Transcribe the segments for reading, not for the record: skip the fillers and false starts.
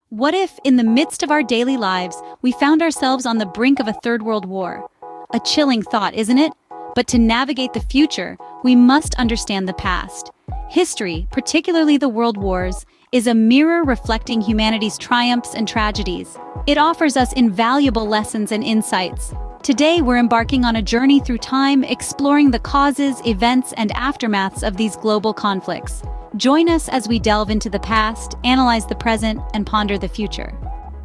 What if, in the midst of our daily lives, we found ourselves on the brink of a third world war? A chilling thought, isn't it? But to navigate the future, we must understand the past. History, particularly the world wars, is a mirror reflecting humanity's triumphs and tragedies. It offers us invaluable lessons and insights. Today, we're embarking on a journey through time, exploring the causes, events, and aftermaths of these global conflicts. Join us as we delve into the past, analyze the present, and ponder the future.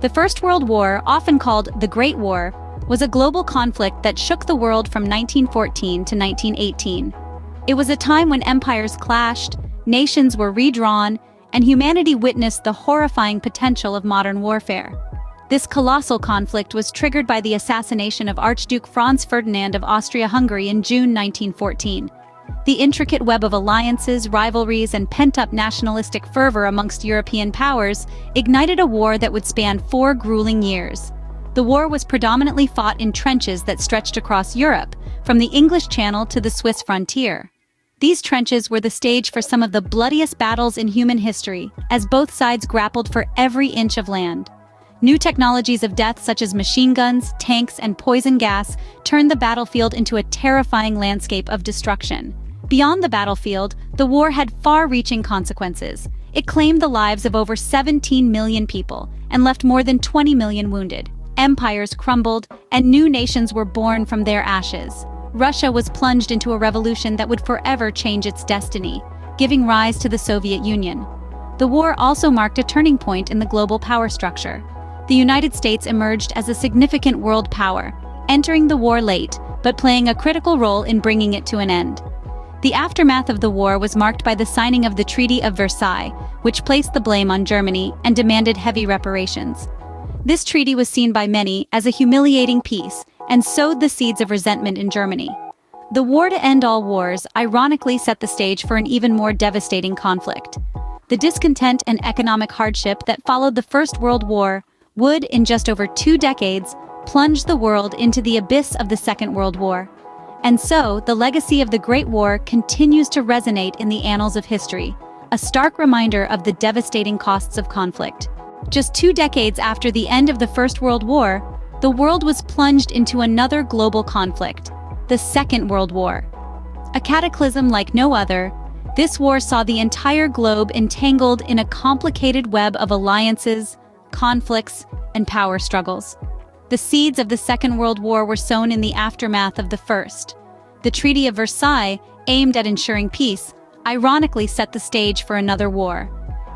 The First World War, often called the Great War, was a global conflict that shook the world from 1914 to 1918. It was a time when empires clashed, nations were redrawn, and humanity witnessed the horrifying potential of modern warfare. This colossal conflict was triggered by the assassination of Archduke Franz Ferdinand of Austria-Hungary in June 1914. The intricate web of alliances, rivalries, and pent-up nationalistic fervor amongst European powers ignited a war that would span 4 grueling years. The war was predominantly fought in trenches that stretched across Europe, from the English Channel to the Swiss frontier. These trenches were the stage for some of the bloodiest battles in human history, as both sides grappled for every inch of land. New technologies of death such as machine guns, tanks, and poison gas turned the battlefield into a terrifying landscape of destruction. Beyond the battlefield, the war had far-reaching consequences. It claimed the lives of over 17 million people and left more than 20 million wounded. Empires crumbled, and new nations were born from their ashes. Russia was plunged into a revolution that would forever change its destiny, giving rise to the Soviet Union. The war also marked a turning point in the global power structure. The United States emerged as a significant world power, entering the war late, but playing a critical role in bringing it to an end. The aftermath of the war was marked by the signing of the Treaty of Versailles, which placed the blame on Germany and demanded heavy reparations. This treaty was seen by many as a humiliating peace and sowed the seeds of resentment in Germany. The war to end all wars ironically set the stage for an even more devastating conflict. The discontent and economic hardship that followed the First World War would, in just over 2 decades, plunge the world into the abyss of the Second World War. And so, the legacy of the Great War continues to resonate in the annals of history, a stark reminder of the devastating costs of conflict. Just 2 decades after the end of the First World War, the world was plunged into another global conflict, the Second World War. A cataclysm like no other, this war saw the entire globe entangled in a complicated web of alliances, conflicts, and power struggles. The seeds of the Second World War were sown in the aftermath of the First. The Treaty of Versailles, aimed at ensuring peace, ironically set the stage for another war.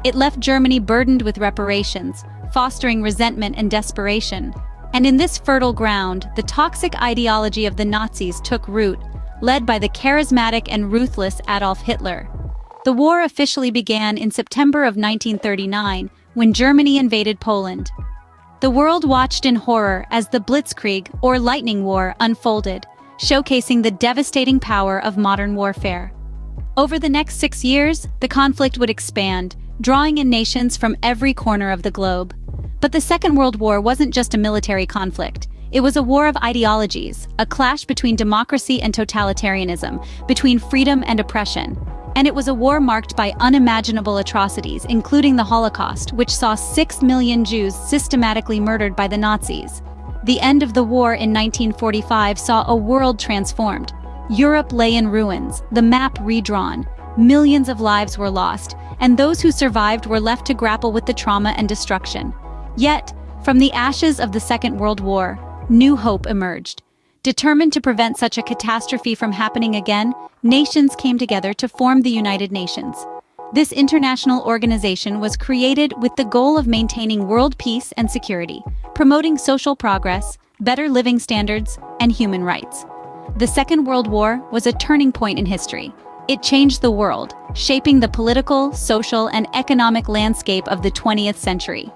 It left Germany burdened with reparations, fostering resentment and desperation. And in this fertile ground, the toxic ideology of the Nazis took root, led by the charismatic and ruthless Adolf Hitler. The war officially began in September of 1939, when Germany invaded Poland. The world watched in horror as the Blitzkrieg, or Lightning War, unfolded, showcasing the devastating power of modern warfare. Over the next 6 years, the conflict would expand, drawing in nations from every corner of the globe. But the Second World War wasn't just a military conflict. It was a war of ideologies, a clash between democracy and totalitarianism, between freedom and oppression. And it was a war marked by unimaginable atrocities, including the Holocaust, which saw 6 million Jews systematically murdered by the Nazis. The end of the war in 1945 saw a world transformed. Europe lay in ruins, the map redrawn, millions of lives were lost, and those who survived were left to grapple with the trauma and destruction. Yet, from the ashes of the Second World War, new hope emerged. Determined to prevent such a catastrophe from happening again, nations came together to form the United Nations. This international organization was created with the goal of maintaining world peace and security, promoting social progress, better living standards, and human rights. The Second World War was a turning point in history. It changed the world, shaping the political, social, and economic landscape of the 20th century.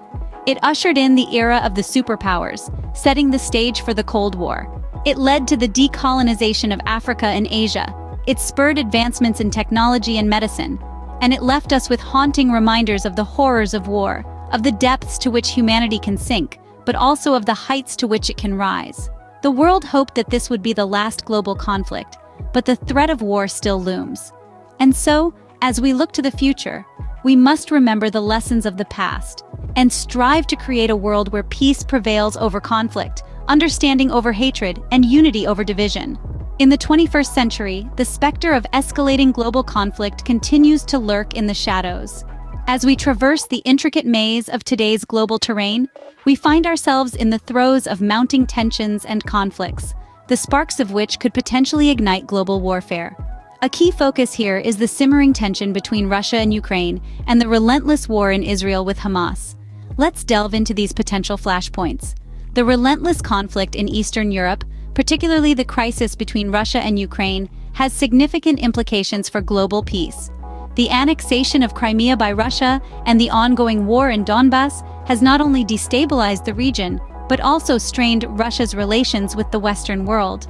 It ushered in the era of the superpowers, setting the stage for the Cold War. It led to the decolonization of Africa and Asia. It spurred advancements in technology and medicine. And it left us with haunting reminders of the horrors of war, of the depths to which humanity can sink, but also of the heights to which it can rise. The world hoped that this would be the last global conflict, but the threat of war still looms. And so, as we look to the future, we must remember the lessons of the past and strive to create a world where peace prevails over conflict, understanding over hatred, and unity over division. In the 21st century, the specter of escalating global conflict continues to lurk in the shadows. As we traverse the intricate maze of today's global terrain, we find ourselves in the throes of mounting tensions and conflicts, the sparks of which could potentially ignite global warfare. A key focus here is the simmering tension between Russia and Ukraine and the relentless war in Israel with Hamas. Let's delve into these potential flashpoints. The relentless conflict in Eastern Europe, particularly the crisis between Russia and Ukraine, has significant implications for global peace. The annexation of Crimea by Russia and the ongoing war in Donbass has not only destabilized the region, but also strained Russia's relations with the Western world.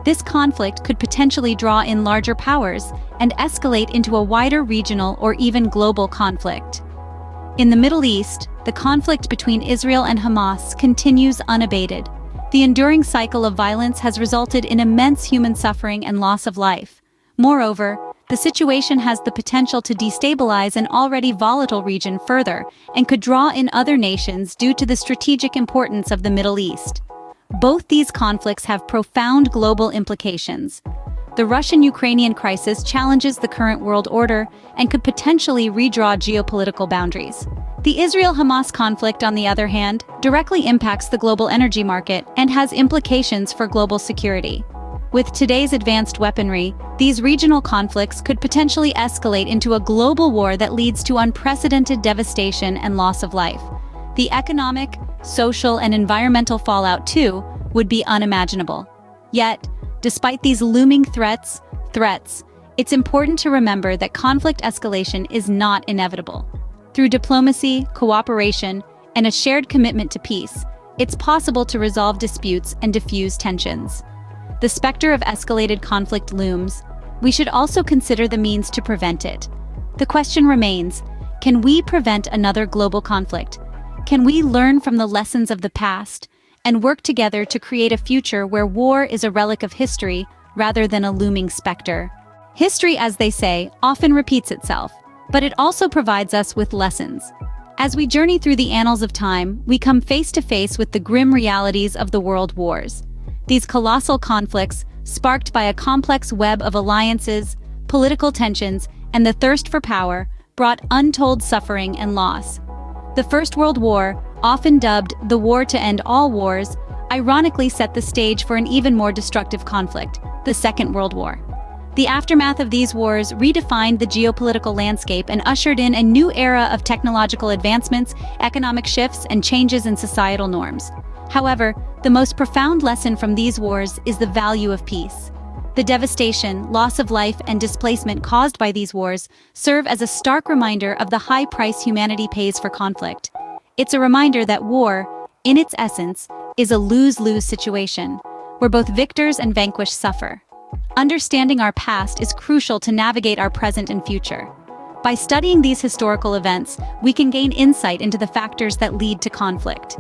This conflict could potentially draw in larger powers and escalate into a wider regional or even global conflict. In the Middle East, the conflict between Israel and Hamas continues unabated. The enduring cycle of violence has resulted in immense human suffering and loss of life. Moreover, the situation has the potential to destabilize an already volatile region further and could draw in other nations due to the strategic importance of the Middle East. Both these conflicts have profound global implications. The Russian-Ukrainian crisis challenges the current world order and could potentially redraw geopolitical boundaries. The Israel-Hamas conflict, on the other hand, directly impacts the global energy market and has implications for global security. With today's advanced weaponry, these regional conflicts could potentially escalate into a global war that leads to unprecedented devastation and loss of life. The economic, social, and environmental fallout, too, would be unimaginable. Yet, despite these looming threats, it's important to remember that conflict escalation is not inevitable. Through diplomacy, cooperation, and a shared commitment to peace, it's possible to resolve disputes and diffuse tensions. The specter of escalated conflict looms. We should also consider the means to prevent it. The question remains, can we prevent another global conflict? Can we learn from the lessons of the past and work together to create a future where war is a relic of history rather than a looming specter? History, as they say, often repeats itself, but it also provides us with lessons. As we journey through the annals of time, we come face to face with the grim realities of the world wars. These colossal conflicts, sparked by a complex web of alliances, political tensions, and the thirst for power, brought untold suffering and loss. The First World War, often dubbed the war to end all wars, ironically set the stage for an even more destructive conflict, the Second World War. The aftermath of these wars redefined the geopolitical landscape and ushered in a new era of technological advancements, economic shifts, and changes in societal norms. However, the most profound lesson from these wars is the value of peace. The devastation, loss of life, and displacement caused by these wars serve as a stark reminder of the high price humanity pays for conflict. It's a reminder that war, in its essence, is a lose-lose situation, where both victors and vanquished suffer. Understanding our past is crucial to navigate our present and future. By studying these historical events, we can gain insight into the factors that lead to conflict.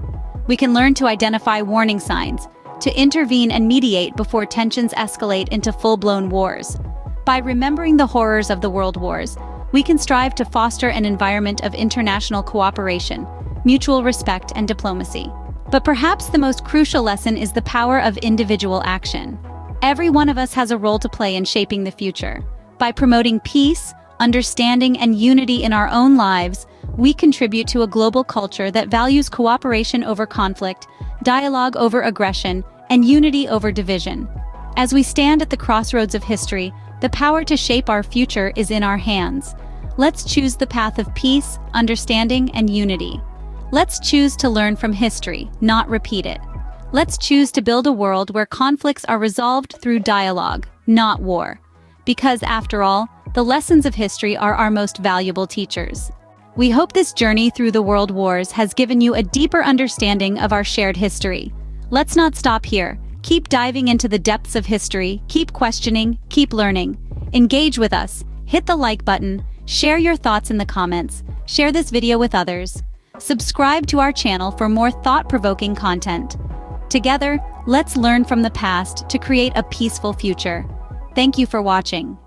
We can learn to identify warning signs, to intervene and mediate before tensions escalate into full-blown wars. By remembering the horrors of the world wars, we can strive to foster an environment of international cooperation, mutual respect, and diplomacy. But perhaps the most crucial lesson is the power of individual action. Every one of us has a role to play in shaping the future. By promoting peace, understanding, and unity in our own lives, we contribute to a global culture that values cooperation over conflict, dialogue over aggression, and unity over division. As we stand at the crossroads of history, the power to shape our future is in our hands. Let's choose the path of peace, understanding, and unity. Let's choose to learn from history, not repeat it. Let's choose to build a world where conflicts are resolved through dialogue, not war. Because, after all, the lessons of history are our most valuable teachers. We hope this journey through the world wars has given you a deeper understanding of our shared history. Let's not stop here. Keep diving into the depths of history, keep questioning, keep learning. Engage with us, hit the like button, share your thoughts in the comments, share this video with others. Subscribe to our channel for more thought-provoking content. Together, let's learn from the past to create a peaceful future. Thank you for watching.